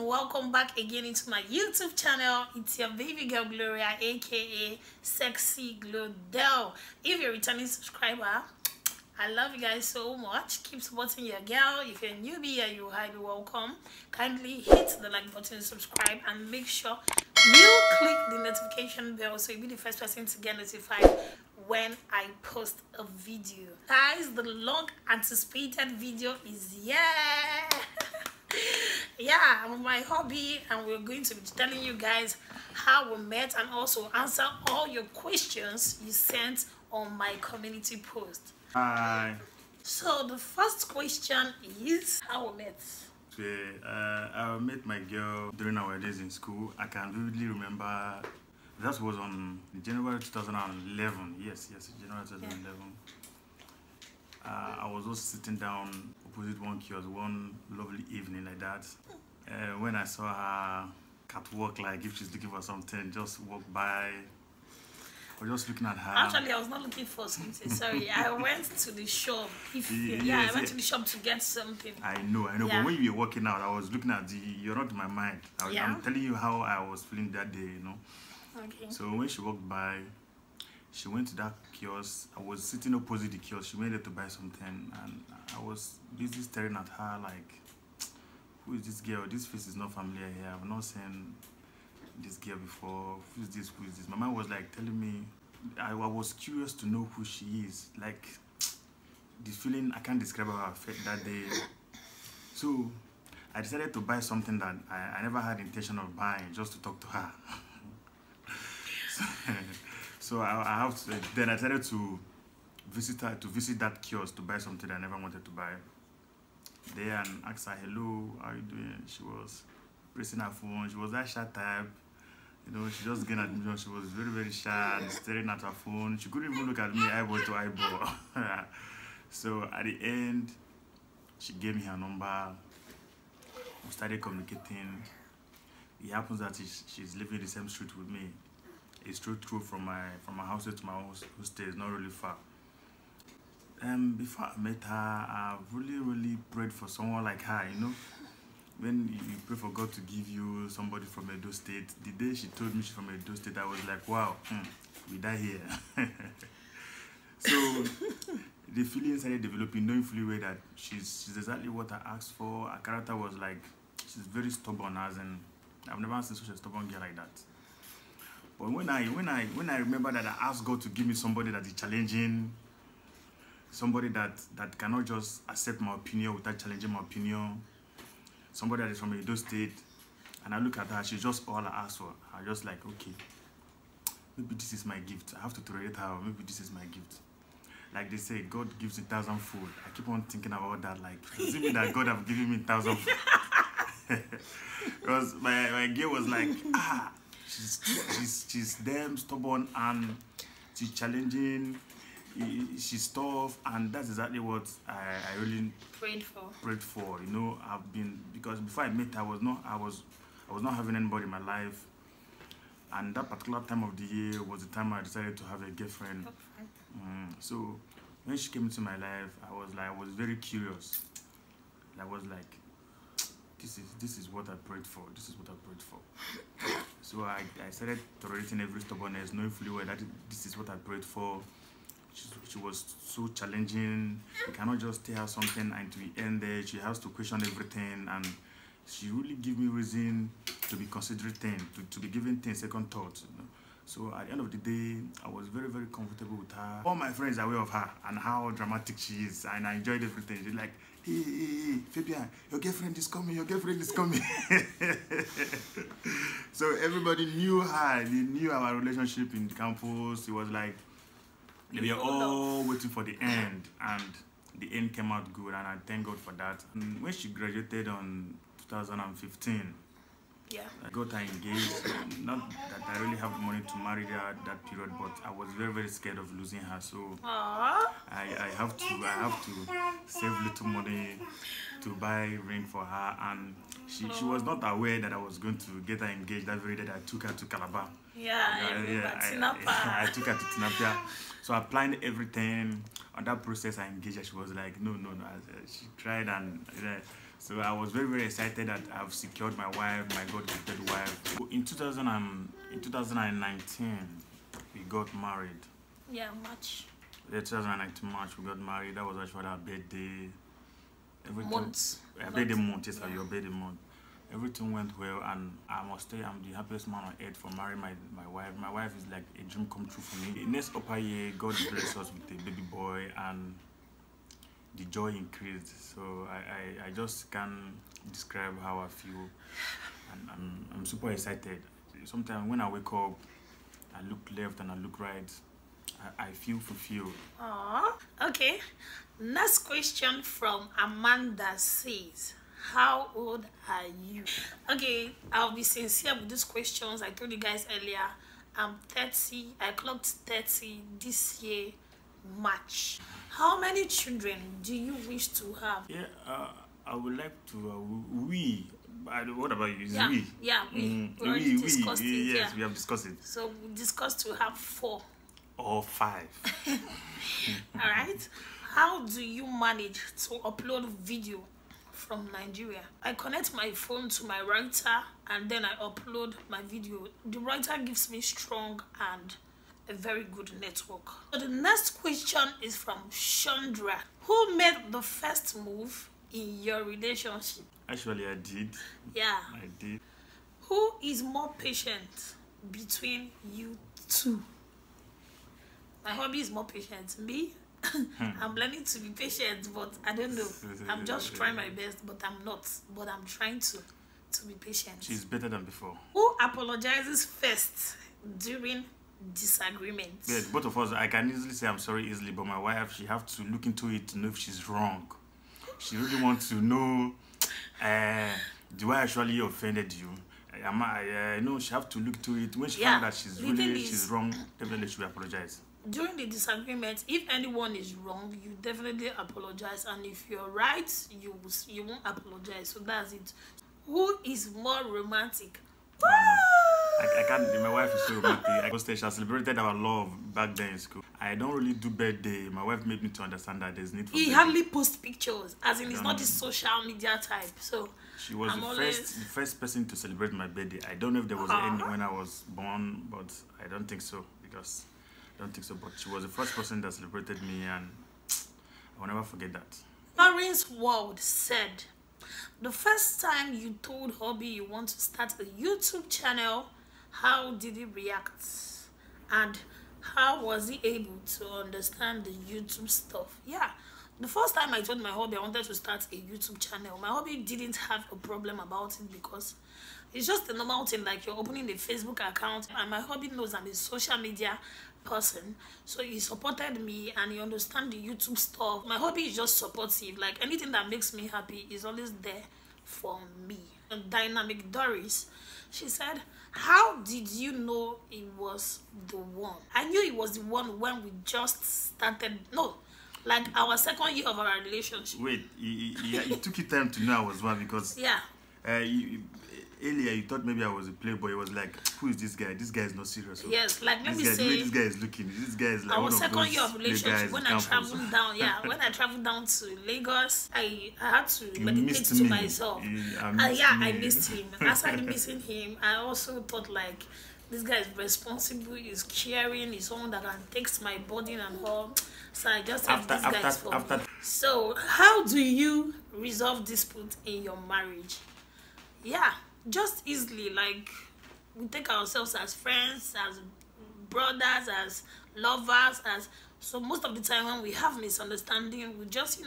and welcome back again into my YouTube channel. It's your baby girl Gloria, aka Sexy Glodell. If you're a returning subscriber, I love you guys so much. Keep supporting your girl. If you're a newbie here, you're highly welcome. Kindly hit the like button, subscribe, and make sure you click the notification bell so you'll be the first person to get notified when I post a video. Guys, the long anticipated video is here. Yeah, my hobby, and we're going to be telling you guys how we met and also answer all your questions you sent on my community post. Hi. So the first question is how we met. I met my girl during our days in school. I can vividly remember that was on January 2011. Yes, January 2011. I was just sitting down opposite one kiosk one lovely evening like that. When I saw her catwalk, like if she's looking for something, just walk by. I was just looking at her. Actually, I was not looking for something. Sorry, I went to the shop. I went to the shop to get something. I know. Yeah. But when you were walking out, I was looking at you're not in my mind. I'm telling you how I was feeling that day, you know. Okay. So when she walked by, she went to that kiosk. I was sitting opposite the kiosk. She went there to buy something, and I was busy staring at her like, who is this girl? This face is not familiar here. I've not seen this girl before. Who is this? Who is this? My mind was like telling me, I was curious to know who she is. Like, the feeling, I can't describe how I felt that day. So I decided to buy something that I never had intention of buying, just to talk to her. So I have to, then I decided to visit that kiosk to buy something I never wanted to buy. There and asked her, hello, how are you doing? She was pressing her phone. She was that shy type. You know, she just gained admission. She was very, very shy and staring at her phone. She couldn't even look at me eyeball to eyeball. So at the end, she gave me her number. We started communicating. It happens that she's living in the same street with me. It's true from my house to my hostel. It's not really far. Before I met her, I really prayed for someone like her, you know. When you pray for God to give you somebody from Edo State, the day she told me she's from Edo State, I was like, wow, we die here. So the feeling started developing, knowing fully well that she's exactly what I asked for. Her character was like, she's very stubborn, as in, I've never seen such a stubborn girl like that. But when I remember that I asked God to give me somebody that is challenging, somebody that cannot just accept my opinion without challenging my opinion, somebody that is from Edo State, and I look at her, she's just all I asked for. I just like, okay, maybe this is my gift. I have to tolerate her. Maybe this is my gift. Like they say, God gives 1,000-fold. I keep on thinking about that. Like, does it mean that God have given me 1,000-fold? Because my girl was like, she's damn stubborn and she's challenging. She's tough, and that's exactly what I really prayed for. You know, because before I met her, I was not having anybody in my life, and that particular time of the year was the time I decided to have a girlfriend. So when she came into my life, I was very curious. I was like, this is what I prayed for. This is what I prayed for. So I started tolerating every stubbornness, knowing fully well that this is what I prayed for. She was so challenging. You cannot just tell her something and to end there. She has to question everything, and she really gave me reason to be considering things, to be giving things second thoughts. You know? So at the end of the day, I was very, very comfortable with her. All my friends are aware of her and how dramatic she is, and I enjoyed everything. They're like, hey, Fabian, your girlfriend is coming, your girlfriend is coming. So everybody knew her. They knew our relationship in campus. It was like, we were all waiting for the end, and the end came out good, and I thank God for that. And when she graduated on 2015, I got her engaged. Not that I really have money to marry her at that period, but I was very, very scared of losing her. So I have to save little money to buy a ring for her, and she was not aware that I was going to get her engaged that very day that I took her to Calabar. I took her to Tinapia. So I planned everything. On that process, I engaged her. She was like, no. She tried, and So I was very, very excited that I've secured my wife, my God-gifted wife. In 2019, we got married. Yeah, March. Yeah, 2019 March, we got married. That was actually our birthday. Months. Birthday month, yes, your birthday month. Everything went well, and I must say I'm the happiest man on earth for marrying my wife. My wife is like a dream come true for me. The next upper year, God blessed us with a baby boy, and the joy increased. So I just can't describe how I feel, and I'm super excited. Sometimes when I wake up, I look left and I look right, I feel fulfilled. Aww. Okay. Next question from Amanda says, how old are you? Okay, I'll be sincere with these questions. I told you guys earlier, I'm 30. I clocked 30 this year, March. How many children do you wish to have? Yeah, I would like to. What about you? Yeah, we? Yeah, we already discussed it. Yes, yeah. we have discussed it. So we discussed to have 4 or 5. All right. How do you manage to upload video from Nigeria? I connect my phone to my router and then I upload my video. The router gives me strong and a very good network. So the next question is from Chandra. Who made the first move in your relationship? Actually, I did. Yeah. I did. Who is more patient between you two? My hobby is more patient. Me? I'm learning to be patient, but I don't know. I'm just trying my best, but I'm not. But I'm trying to be patient. She's better than before. Who apologizes first during disagreements? Yeah, both of us, I can easily say I'm sorry easily, but my wife, she have to look into it to know if she's wrong. She really wants to know, do I actually offended you? No, she have to look to it. When she finds that she's wrong, definitely she will apologize. During the disagreement, if anyone is wrong, you definitely apologize, and if you're right, you won't apologize. So that's it. Who is more romantic? I can't. My wife is so romantic. She celebrated our love back then in school. I don't really do birthday. My wife made me to understand that there's need for. He hardly posts pictures, as in he's not the social media type. So she was the first person to celebrate my birthday. I don't know if there was any when I was born, but I don't think so because. But she was the first person that celebrated me, and I will never forget that. Lawrence Ward said, the first time you told Hobby you want to start a YouTube channel, how did he react? And how was he able to understand the YouTube stuff? Yeah, the first time I told my hubby I wanted to start a YouTube channel, my hubby didn't have a problem about it because it's just a normal thing, like you're opening a Facebook account, and my hubby knows I'm a social media person, so he supported me and he understands the YouTube stuff. My hobby is just supportive, like anything that makes me happy is always there for me. And Dynamic Doris, she said, how did you know it was the one? I knew it was the one when we just started, like our second year of our relationship. Wait, it took you time to know I was one because earlier you thought maybe I was a playboy. It was like, who is this guy? This guy is not serious. So yes, like let me say, the way this guy is looking. This guy is like our one second of those year of relationship. When I traveled down, when I traveled down to Lagos, I had to meditate to myself. I missed him. Aside missing him, I also thought like this guy is responsible, is caring, is someone that can text my body and all. So I just said this guy is for me. So how do you resolve dispute in your marriage? Yeah, just easily, like we take ourselves as friends, as brothers, as lovers, so most of the time when we have misunderstanding, we just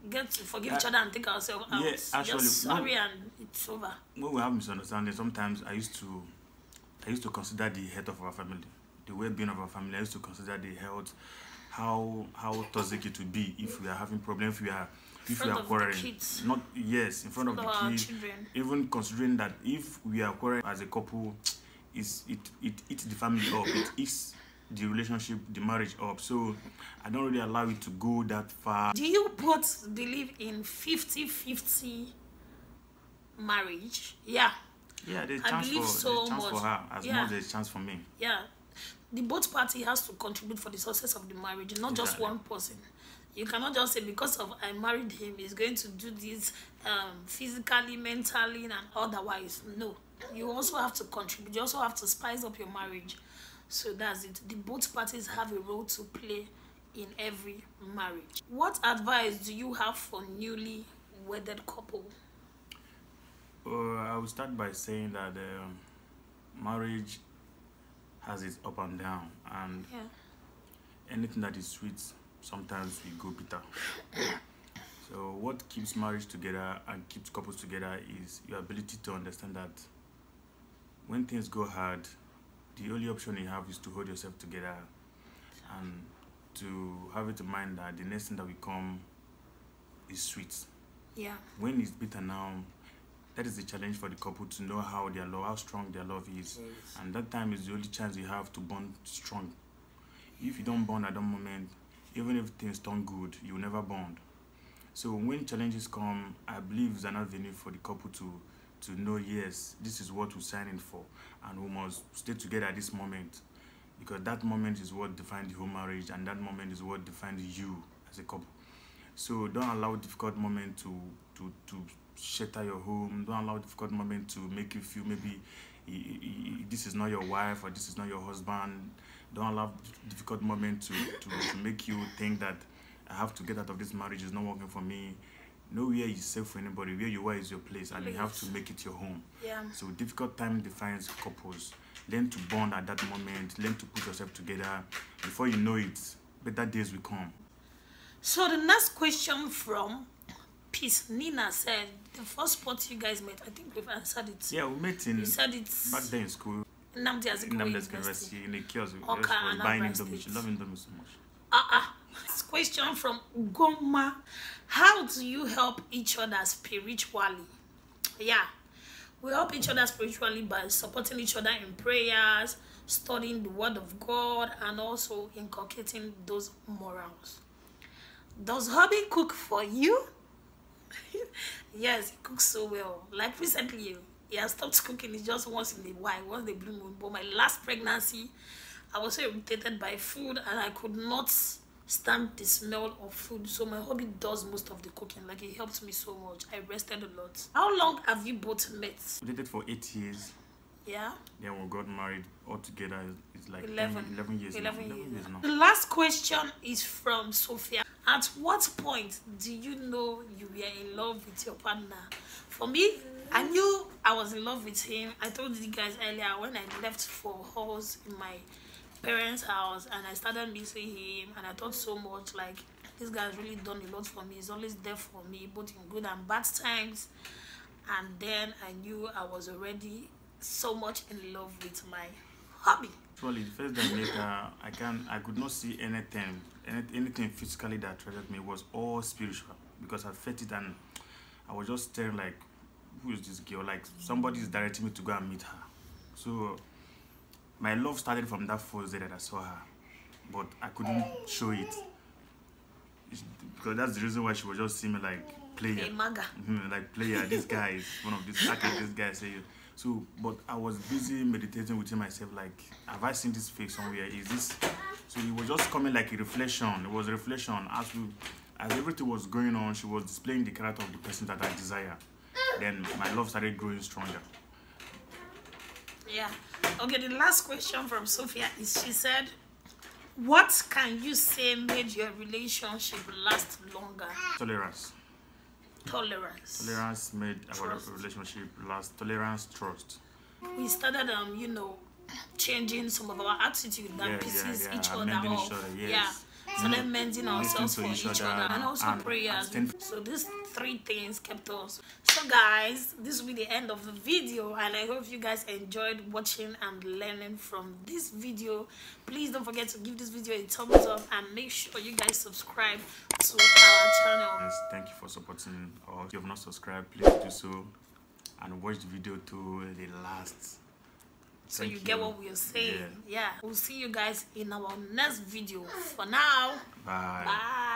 get to forgive each other and take ourselves out. Yeah, actually, just sorry and it's over. When we have misunderstanding, sometimes I used to consider the health of our family, the well-being of our family. I used to consider the health, how toxic it would be if we are having problems, if we are quarreling. Not in front of the kids. Children. Even considering that if we are quarreling as a couple, it eats the family up. It eats the relationship, the marriage up. So I don't really allow it to go that far. Do you both believe in 50-50 marriage? Yeah. Yeah, there's a chance for her as much as there's a chance for me. Yeah. The both party has to contribute for the success of the marriage, not just one person. You cannot just say because of I married him, he's going to do this physically, mentally, and otherwise. No. You also have to contribute. You also have to spice up your marriage. So that's it. The both parties have a role to play in every marriage. What advice do you have for newly wedded couple? I will start by saying that marriage has its up and down, and anything that is sweet sometimes we go bitter. So what keeps marriage together and keeps couples together is your ability to understand that when things go hard, the only option you have is to hold yourself together and to have it in mind that the next thing that will come is sweet. Yeah. When it's bitter now, that is the challenge for the couple, to know how strong their love is. Yes. And that time is the only chance you have to bond strong. If you don't bond at that moment, even if things turn good, you will never bond. So when challenges come, I believe it's an avenue for the couple to know, yes, this is what we're signing for, and we must stay together at this moment, because that moment is what defines the whole marriage, and that moment is what defines you as a couple. So don't allow difficult moment to shatter your home. Don't allow difficult moment to make you feel maybe this is not your wife or this is not your husband. Don't allow difficult moment to make you think that I have to get out of this marriage, it's not working for me. Nowhere is safe for anybody. Where you are is your place, and you have to make it your home. Yeah. So difficult time defines couples. Learn to bond at that moment. Learn to put yourself together. Before you know it, better days will come. So the next question from Peace Nina said, the first spot you guys met, I think we've answered it. Yeah, we met in, you said it back then in school. Nnamdi Azikiwe University, in a kiosk. Okay, was buying Indomie. She loved Indomie so much. This question from Goma. How do you help each other spiritually? Yeah, we help each other spiritually by supporting each other in prayers, studying the word of God, and also inculcating those morals. Does hubby cook for you? Yes, he cooks so well. Like recently, he has stopped cooking. It's just once in a while, once they bring home. But my last pregnancy, I was so irritated by food, and I could not stand the smell of food. So my hubby does most of the cooking. Like, he helped me so much. I rested a lot. How long have you both met? We dated for 8 years. Yeah. Then we got married. Altogether, it's like 11 years. 11 years now. The last question is from Sophia. At what point do you know you were in love with your partner? For me, I knew I was in love with him. I told you guys earlier when I left for halls in my parents' house and I started missing him, and I thought so much, like, this guy's really done a lot for me. He's always there for me, both in good and bad times. And then I knew I was already so much in love with my hubby. Actually, the first time later, I could not see anything physically that attracted me. It was all spiritual, because I felt it and I was just staring like, who is this girl? Like, somebody is directing me to go and meet her. So my love started from that first day that I saw her, but I couldn't show it, because that's the reason why she was just seeing me like player. Like player. This guy is one of these. This guy say. So, but I was busy meditating within myself, like, have I seen this face somewhere? Is this? So it was just coming like a reflection. It was a reflection. As everything was going on, she was displaying the character of the person that I desire. Then my love started growing stronger. Yeah. Okay, the last question from Sophia is, she said, what can you say made your relationship last longer? Tolerance. Tolerance. Tolerance made our relationship last. Tolerance, trust. We started, changing some of our attitude that pisses each other off. Started mending ourselves for each other, and also prayers. So these 3 things kept us. So guys, this will be the end of the video, and I hope you guys enjoyed watching and learning from this video. Please don't forget to give this video a thumbs up, and make sure you guys subscribe to our channel. Yes, thank you for supporting. Or if you have not subscribed, please do so, and watch the video to the last. So you get what we are saying. Yeah. We'll see you guys in our next video. For now, bye. Bye.